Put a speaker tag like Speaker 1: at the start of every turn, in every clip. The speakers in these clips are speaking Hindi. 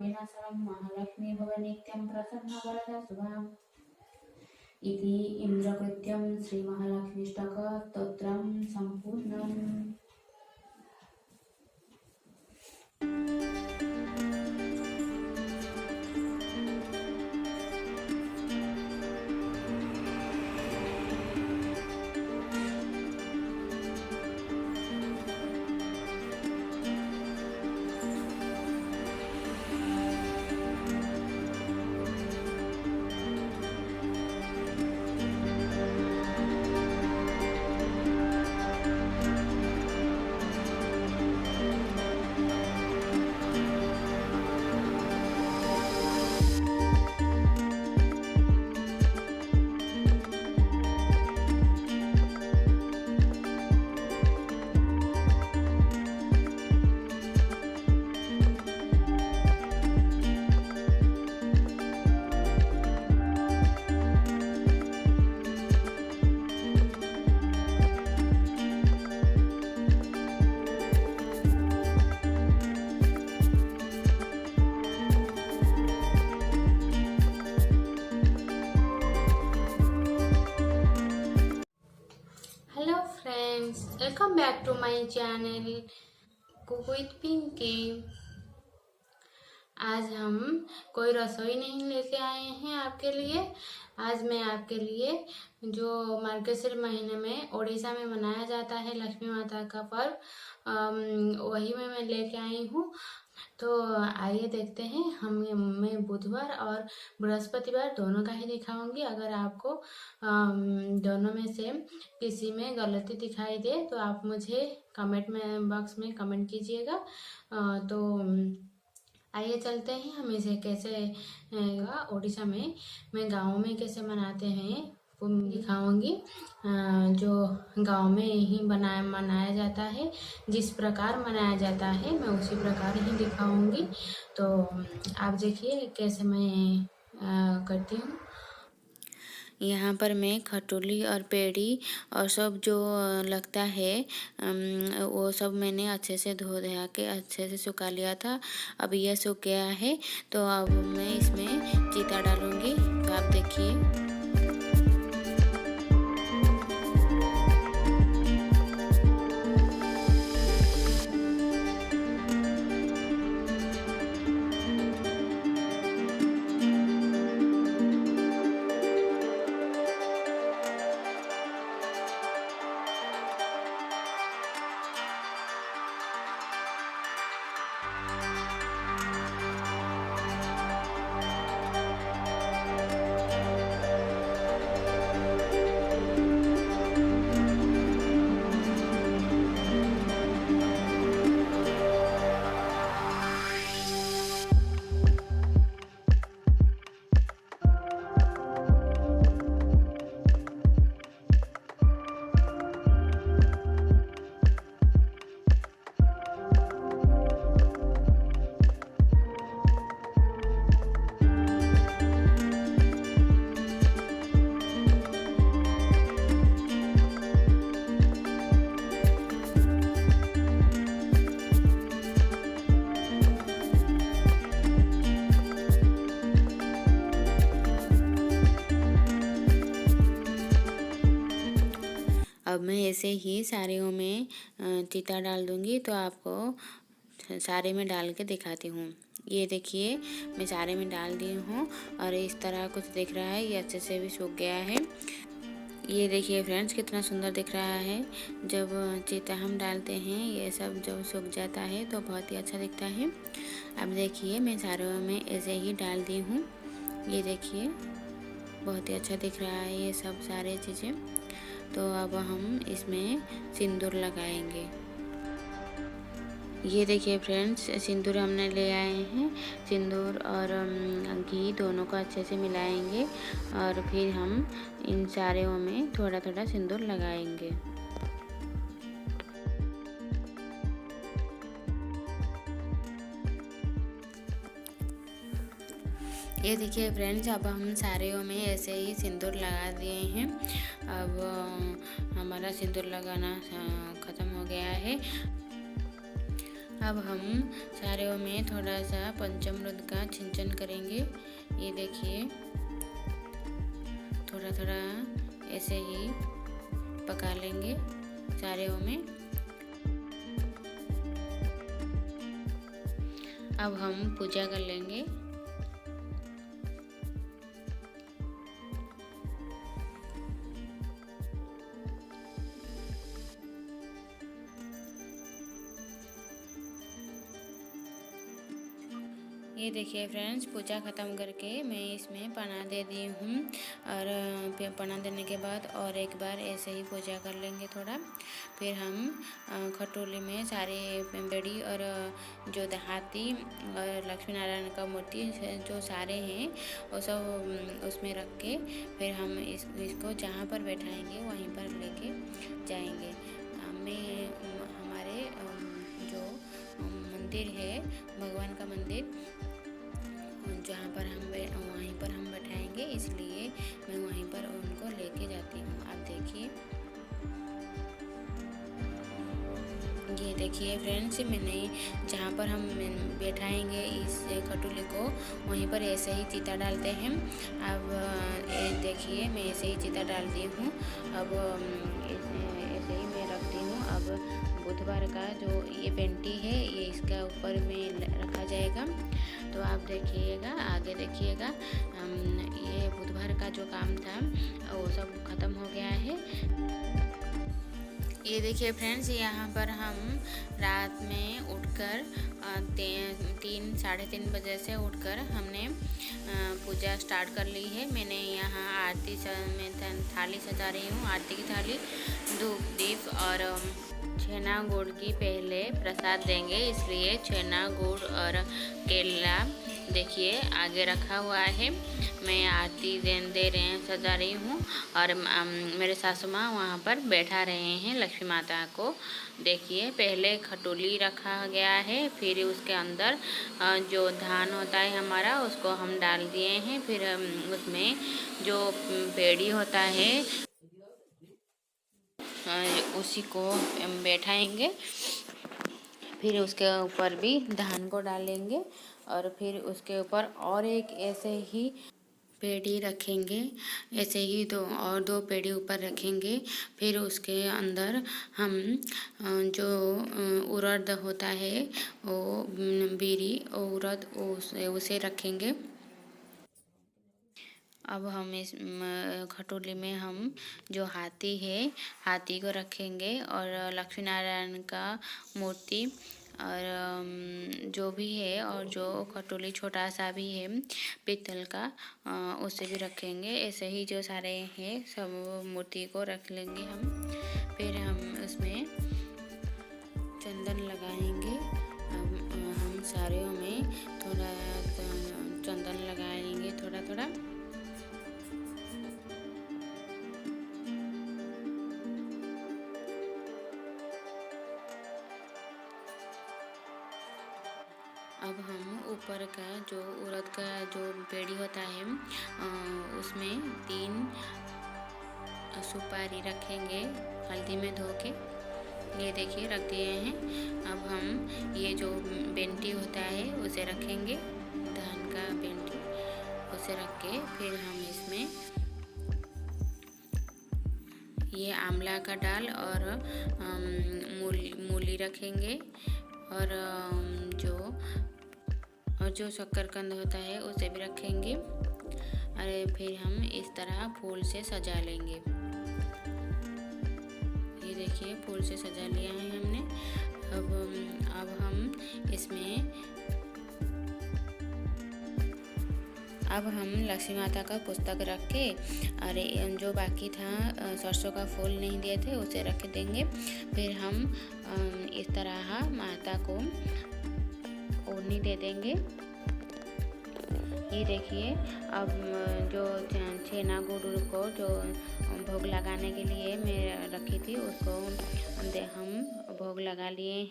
Speaker 1: विनाशनं महालक्ष्मी भव नित्यं प्रसन्ना वरदा शुभम् इति इन्द्रकृत्यं श्रीमहालक्ष्मीष्टकस्तोत्रं सम्पूर्णम्। Hello friends, welcome back to my channel cook with Pinky. आज हम कोई रसोई नहीं लेके आए हैं आपके लिए। आज मैं आपके लिए जो मार्गशीर महीने में उड़ीसा में मनाया जाता है लक्ष्मी माता का पर्व, वही मैं लेके आई हूँ। तो आइए देखते हैं। मैं बुधवार और बृहस्पतिवार दोनों का ही दिखाऊंगी। अगर आपको दोनों में से किसी में गलती दिखाई दे तो आप मुझे कमेंट में बॉक्स में कमेंट कीजिएगा। तो आइए चलते हैं। हम इसे कैसे उड़ीसा में मैं गाँव में कैसे मनाते हैं वो दिखाऊंगी। जो गांव में ही मनाया जाता है, जिस प्रकार मनाया जाता है मैं उसी प्रकार ही दिखाऊंगी। तो आप देखिए कैसे मैं करती हूँ। यहाँ पर मैं खटोली और पेड़ी और सब जो लगता है वो सब मैंने अच्छे से धो धा के अच्छे से सुखा लिया था। अब यह सूख गया है तो अब मैं इसमें चिता डालूंगी। तो आप देखिए। अब मैं ऐसे ही साड़ियों में चिता डाल दूंगी। तो आपको सारे में डाल के दिखाती हूँ। ये देखिए मैं सारे में डाल दी हूँ और इस तरह कुछ दिख रहा है। ये अच्छे से भी सूख गया है। ये देखिए फ्रेंड्स कितना सुंदर दिख रहा है। जब चिता हम डालते हैं ये सब जब सूख जाता है तो बहुत ही अच्छा दिखता है। अब देखिए मैं सारों में ऐसे ही डाल दी हूँ। ये देखिए बहुत ही अच्छा दिख रहा है ये सब सारे चीज़ें। तो अब हम इसमें सिंदूर लगाएंगे। ये देखिए फ्रेंड्स सिंदूर हमने ले आए हैं। सिंदूर और घी दोनों को अच्छे से मिलाएंगे और फिर हम इन सारों में थोड़ा थोड़ा सिंदूर लगाएंगे। ये देखिए फ्रेंड्स अब हम साड़ियों में ऐसे ही सिंदूर लगा दिए हैं। अब हमारा सिंदूर लगाना ख़त्म हो गया है। अब हम सारों में थोड़ा सा पंचामृत का सिंचन करेंगे। ये देखिए थोड़ा थोड़ा ऐसे ही पका लेंगे सारों में। अब हम पूजा कर लेंगे। ये देखिए फ्रेंड्स, पूजा ख़त्म करके मैं इसमें पना दे दी हूँ। और फिर पना देने के बाद और एक बार ऐसे ही पूजा कर लेंगे थोड़ा। फिर हम खटोली में सारे बेड़ी और जो हाथी और लक्ष्मी नारायण का मूर्ति जो सारे हैं वो सब उसमें रख के फिर हम इसको जहाँ पर बैठाएंगे वहीं पर लेके जाएंगे। मैं हमारे जो मंदिर है, भगवान का मंदिर, जहाँ पर हम वहीं पर हम बैठाएंगे, इसलिए मैं वहीं पर उनको लेके जाती हूँ। आप देखिए, ये देखिए फ्रेंड्स, मैंने जहाँ पर हम बैठाएंगे इस खटोले को वहीं पर ऐसे ही चिता डालते हैं। अब देखिए मैं ऐसे ही चिता डाल दी हूँ। अब ऐसे ही मैं रखती हूँ। अब बुधवार का जो ये पेंटी है ये इसका ऊपर में रखा जाएगा। तो आप देखिएगा, आगे देखिएगा। ये बुधवार का जो काम था वो सब ख़त्म हो गया है। ये देखिए फ्रेंड्स, यहाँ पर हम रात में उठकर 3-3:30 बजे से उठकर हमने पूजा स्टार्ट कर ली है। मैंने यहाँ आरती में थाली सजा रही हूँ, आरती की थाली, धूप दीप और छेना गुड़ की पहले प्रसाद देंगे, इसलिए छेना गुड़ और केला देखिए आगे रखा हुआ है। मैं आरती दे रहे हैं, सजा रही हूँ। और मेरे सासू माँ वहाँ पर बैठा रहे हैं लक्ष्मी माता को। देखिए पहले खटोली रखा गया है, फिर उसके अंदर जो धान होता है हमारा उसको हम डाल दिए हैं। फिर उसमें जो पेड़ी होता है उसी को बैठाएंगे। फिर उसके ऊपर भी धान को डालेंगे और फिर उसके ऊपर और एक ऐसे ही पेड़ी रखेंगे, ऐसे ही दो पेड़ी ऊपर रखेंगे। फिर उसके अंदर हम जो उड़द होता है वो बीरी उड़द उसे रखेंगे। अब हम इस खटोले में हम जो हाथी है हाथी को रखेंगे और लक्ष्मी नारायण का मूर्ति और जो भी है, और जो खटोली छोटा सा भी है पीतल का उसे भी रखेंगे। ऐसे ही जो सारे हैं सब मूर्ति को रख लेंगे हम। फिर हम उसमें चंदन लगाएंगे। हम सारे में थोड़ा चंदन लगाएंगे थोड़ा थोड़ा। अब हम ऊपर का जो उड़द का जो पेड़ी होता है उसमें 3 सुपारी रखेंगे हल्दी में धो के। ये देखिए रख दिए हैं। अब हम ये जो बेंटी होता है उसे रखेंगे, धान का बेंटी उसे रख के फिर हम इसमें ये आंवला का डाल और मूली रखेंगे और जो शक्करकंद होता है उसे भी रखेंगे। और फिर हम इस तरह फूल से सजा लेंगे। ये देखिए फूल से सजा लिया है हमने। अब हम इसमें लक्ष्मी माता का पुस्तक रख के और जो बाकी था सरसों का फूल नहीं दिए थे उसे रख देंगे। फिर हम इस तरह माता को ओढ़नी दे देंगे। ये देखिए, अब जो छेना गुड़ को जो भोग लगाने के लिए मैं रखी थी उसको हम भोग लगा लिए।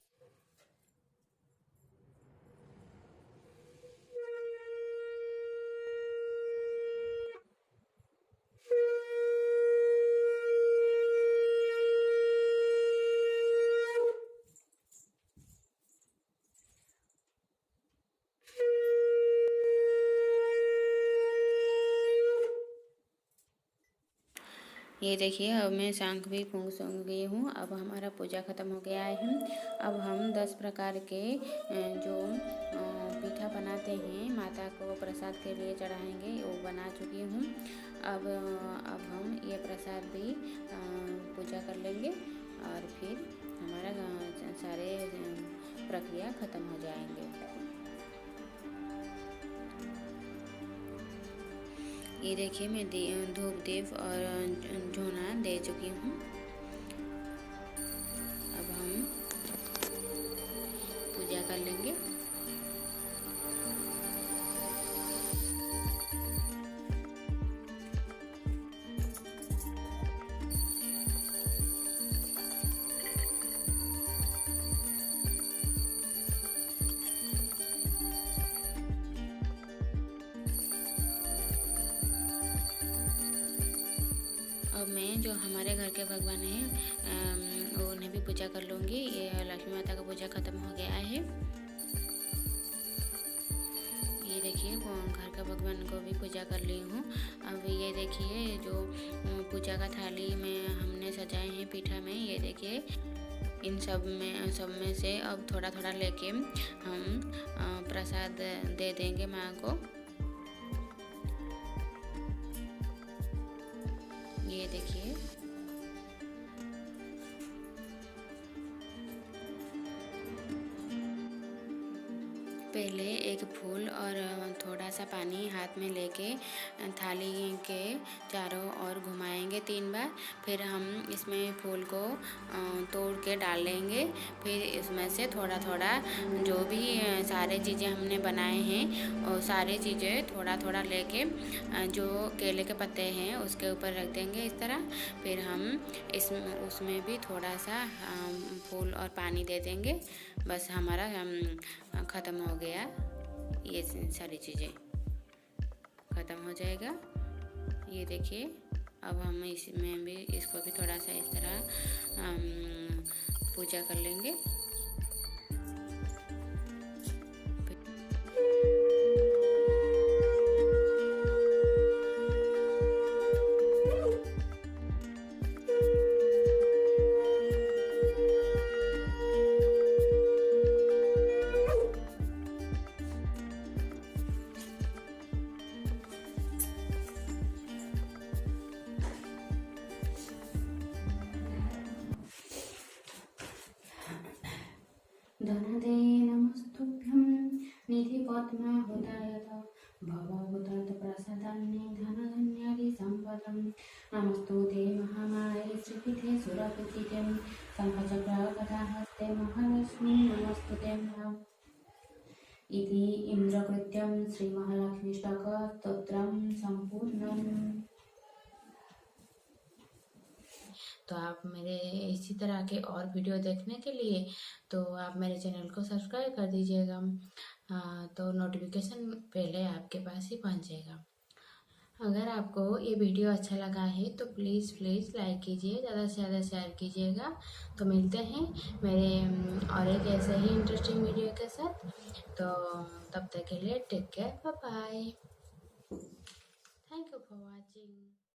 Speaker 1: ये देखिए अब मैं शंख भी फूंक गई हूँ। अब हमारा पूजा खत्म हो गया है। अब हम 10 प्रकार के जो पीठा बनाते हैं माता को प्रसाद के लिए चढ़ाएंगे वो बना चुकी हूँ। अब हम ये प्रसाद भी पूजा कर लेंगे और फिर हमारा सारे प्रक्रिया खत्म हो जाएंगे। ये देखिए मैं धूप दीप और झोना दे चुकी हूँ। अब हम पूजा कर लेंगे। अब मैं जो हमारे घर के भगवान हैं उन्हें भी पूजा कर लूँगी। ये लक्ष्मी माता का पूजा खत्म हो गया है। ये देखिए घर का भगवान को भी पूजा कर ली हूँ। अब ये देखिए जो पूजा का थाली में हमने सजाए हैं पीठा में, ये देखिए इन सब में से अब थोड़ा थोड़ा लेके हम प्रसाद दे देंगे माँ को। ये देखिए पहले एक फूल और थोड़ा सा पानी हाथ में लेके थाली के चारों ओर घुमाएंगे 3 बार। फिर हम इसमें फूल को तोड़ के डाल लेंगे। फिर इसमें से थोड़ा थोड़ा जो भी सारे चीज़ें हमने बनाए हैं और सारी चीज़ें थोड़ा थोड़ा लेके जो केले के पत्ते हैं उसके ऊपर रख देंगे इस तरह। फिर हम उसमें भी थोड़ा सा फूल और पानी दे देंगे। बस हमारा ख़त्म हो गया। ये सारी चीज़ें ख़त्म हो जाएगा। ये देखिए अब हम इसमें भी इसको भी थोड़ा सा इस तरह पूजा कर लेंगे। धनदे नमस्तुभ्यं निधिपद्माहुतायत भवभूतप्रसादान्ने धनधन्यादिसम्पदं नमस्तुते महामाये श्रीपीठे सुरपूजिते शङ्खचक्रगदाहस्ते महालक्ष्मी नमस्तुते इति इन्द्रकृत्यं श्रीमहालक्ष्मीष्टकस्तोत्रं सम्पूर्णम्। तो आप मेरे इसी तरह के और वीडियो देखने के लिए तो आप मेरे चैनल को सब्सक्राइब कर दीजिएगा। तो नोटिफिकेशन पहले आपके पास ही पहुंच जाएगा। अगर आपको ये वीडियो अच्छा लगा है तो प्लीज़ लाइक कीजिए, ज़्यादा से ज़्यादा शेयर कीजिएगा। तो मिलते हैं मेरे और एक ऐसे ही इंटरेस्टिंग वीडियो के साथ। तो तब तक के लिए take care, bye bye. Thank you for watching.